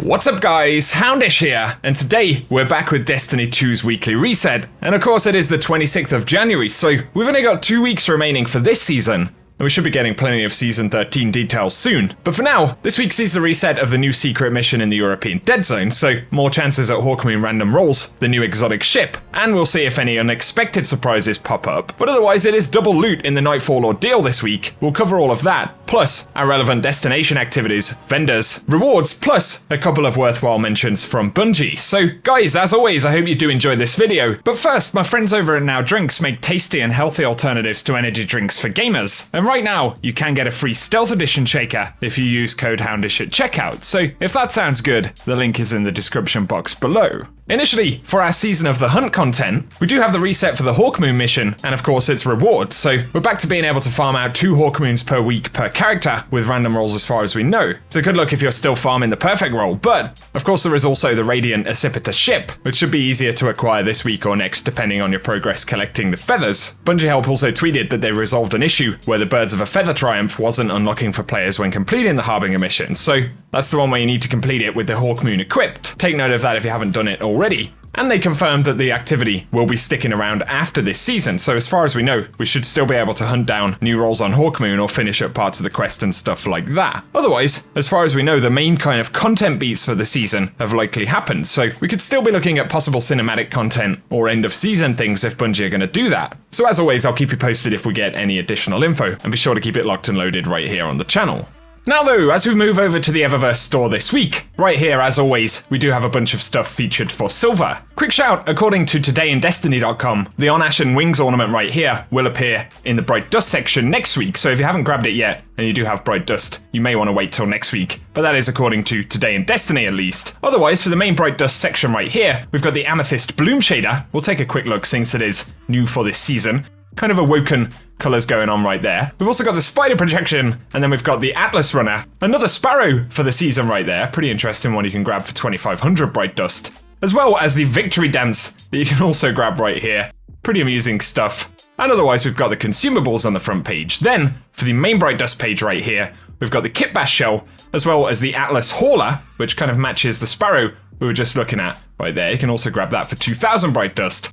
What's up guys, Houndish here, and today we're back with Destiny 2's weekly reset, and of course it is the 26th of January, so we've only got 2 weeks remaining for this season. And we should be getting plenty of Season 13 details soon. But for now, this week sees the reset of the new secret mission in the European Dead Zone, so more chances at Hawkmoon random rolls, the new exotic ship, and we'll see if any unexpected surprises pop up. But otherwise, it is double loot in the Nightfall Ordeal this week. We'll cover all of that, plus our relevant destination activities, vendors, rewards, plus a couple of worthwhile mentions from Bungie. So guys, as always, I hope you do enjoy this video. But first, my friends over at Now Drinks make tasty and healthy alternatives to energy drinks for gamers. And right now, you can get a free Stealth Edition shaker if you use code Houndish at checkout, so if that sounds good, the link is in the description box below. Initially, for our Season of the Hunt content, we do have the reset for the Hawkmoon mission, and of course its rewards, so we're back to being able to farm out 2 Hawkmoons per week per character, with random rolls as far as we know. So good luck if you're still farming the perfect roll, but of course there is also the Radiant Accipiter ship, which should be easier to acquire this week or next depending on your progress collecting the feathers. Bungie Help also tweeted that they resolved an issue where the Birds of a Feather Triumph wasn't unlocking for players when completing the Harbinger mission, so that's the one where you need to complete it with the Hawkmoon equipped. Take note of that if you haven't done it already. And they confirmed that the activity will be sticking around after this season, so as far as we know, we should still be able to hunt down new rolls on Hawkmoon or finish up parts of the quest and stuff like that. Otherwise, as far as we know, the main kind of content beats for the season have likely happened, so we could still be looking at possible cinematic content or end of season things if Bungie are going to do that. So as always, I'll keep you posted if we get any additional info, and be sure to keep it locked and loaded right here on the channel. Now though, as we move over to the Eververse store this week, right here as always, we do have a bunch of stuff featured for silver. Quick shout, according to todayindestiny.com, the On Ash and Wings ornament right here will appear in the Bright Dust section next week, so if you haven't grabbed it yet, and you do have Bright Dust, you may want to wait till next week, but that is according to Today in Destiny at least. Otherwise, for the main Bright Dust section right here, we've got the Amethyst Bloom shader. We'll take a quick look since it is new for this season. Kind of awoken colours going on right there. We've also got the Spider projection, and then we've got the Atlas Runner. Another Sparrow for the season right there. Pretty interesting one you can grab for 2500 Bright Dust. As well as the Victory Dance that you can also grab right here. Pretty amusing stuff. And otherwise we've got the consumables on the front page. Then, for the main Bright Dust page right here, we've got the Kit Bash shell, as well as the Atlas Hauler, which kind of matches the Sparrow we were just looking at right there. You can also grab that for 2000 Bright Dust.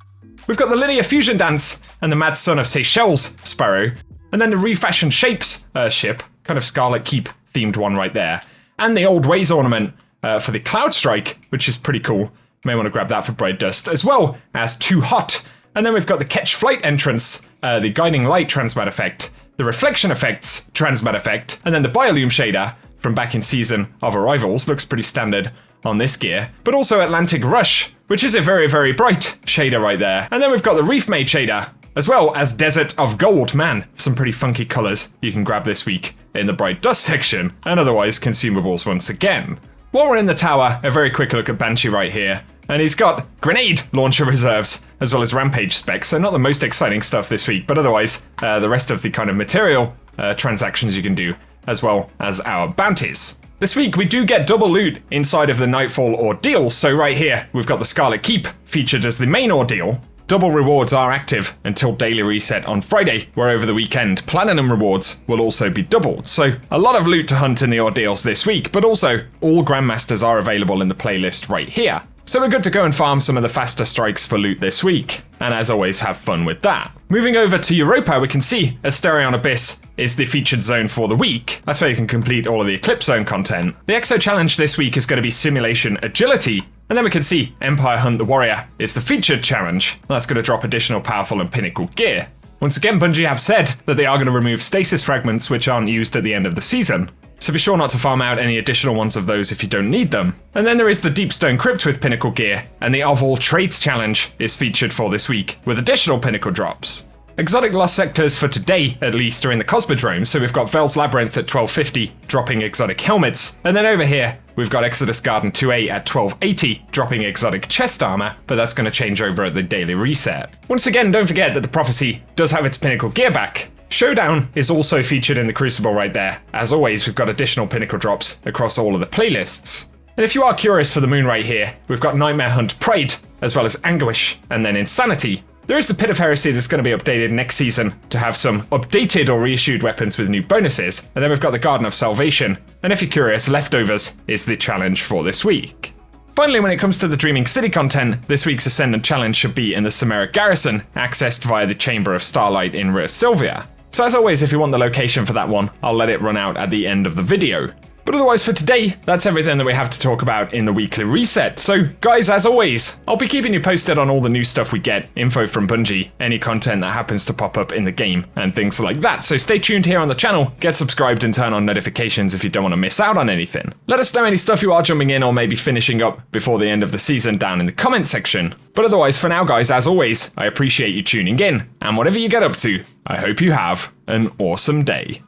We've got the Linear Fusion Dance and the Mad Son of Seychelles Sparrow, and then the Refashioned Shapes ship, kind of Scarlet Keep themed one right there, and the Old Ways ornament for the Cloud Strike, which is pretty cool. You may want to grab that for Bright Dust, as well as Too Hot. And then we've got the Catch Flight entrance, the Guiding Light Transmat effect, the Reflection Effects Transmat effect, and then the Biolume shader from back in Season of Arrivals. Looks pretty standard on this gear, but also Atlantic Rush, which is a very, very bright shader right there. And then we've got the Reef Maid shader, as well as Desert of Gold. Man, some pretty funky colors you can grab this week in the Bright Dust section, and otherwise consumables once again. While we're in the tower, a very quick look at Banshee right here, and he's got grenade launcher reserves, as well as rampage specs, so not the most exciting stuff this week, but otherwise the rest of the kind of material transactions you can do, as well as our bounties. This week we do get double loot inside of the Nightfall Ordeal, so right here we've got the Scarlet Keep featured as the main ordeal. Double rewards are active until daily reset on Friday, where over the weekend Platinum rewards will also be doubled. So a lot of loot to hunt in the ordeals this week, but also all Grandmasters are available in the playlist right here. So we're good to go and farm some of the faster strikes for loot this week, and as always have fun with that. Moving over to Europa, we can see Asterion Abyss is the featured zone for the week. That's where you can complete all of the Eclipse Zone content. The Exo Challenge this week is going to be Simulation Agility, and then we can see Empire Hunt the Warrior is the featured challenge. That's going to drop additional powerful and Pinnacle gear. Once again, Bungie have said that they are going to remove stasis fragments which aren't used at the end of the season, so be sure not to farm out any additional ones of those if you don't need them. And then there is the Deepstone Crypt with Pinnacle gear, and the Of All Trades challenge is featured for this week, with additional Pinnacle drops. Exotic Lost Sectors for today, at least, are in the Cosmodrome, so we've got Vel's Labyrinth at 1250, dropping exotic helmets, and then over here, we've got Exodus Garden 2A at 1280, dropping exotic chest armor, but that's going to change over at the daily reset. Once again, don't forget that the Prophecy does have its Pinnacle gear back. Showdown is also featured in the Crucible right there. As always, we've got additional Pinnacle drops across all of the playlists. And if you are curious for the moon right here, we've got Nightmare Hunt Pride, as well as Anguish, and then Insanity. There is the Pit of Heresy that's going to be updated next season to have some updated or reissued weapons with new bonuses. And then we've got the Garden of Salvation. And if you're curious, Leftovers is the challenge for this week. Finally, when it comes to the Dreaming City content, this week's Ascendant challenge should be in the Samaric Garrison, accessed via the Chamber of Starlight in Res Silvia. So as always, if you want the location for that one, I'll let it run out at the end of the video. But otherwise for today, that's everything that we have to talk about in the weekly reset. So guys, as always, I'll be keeping you posted on all the new stuff we get, info from Bungie, any content that happens to pop up in the game, and things like that. So stay tuned here on the channel, get subscribed and turn on notifications if you don't want to miss out on anything. Let us know any stuff you are jumping in or maybe finishing up before the end of the season down in the comment section. But otherwise for now guys, as always, I appreciate you tuning in, and whatever you get up to, I hope you have an awesome day.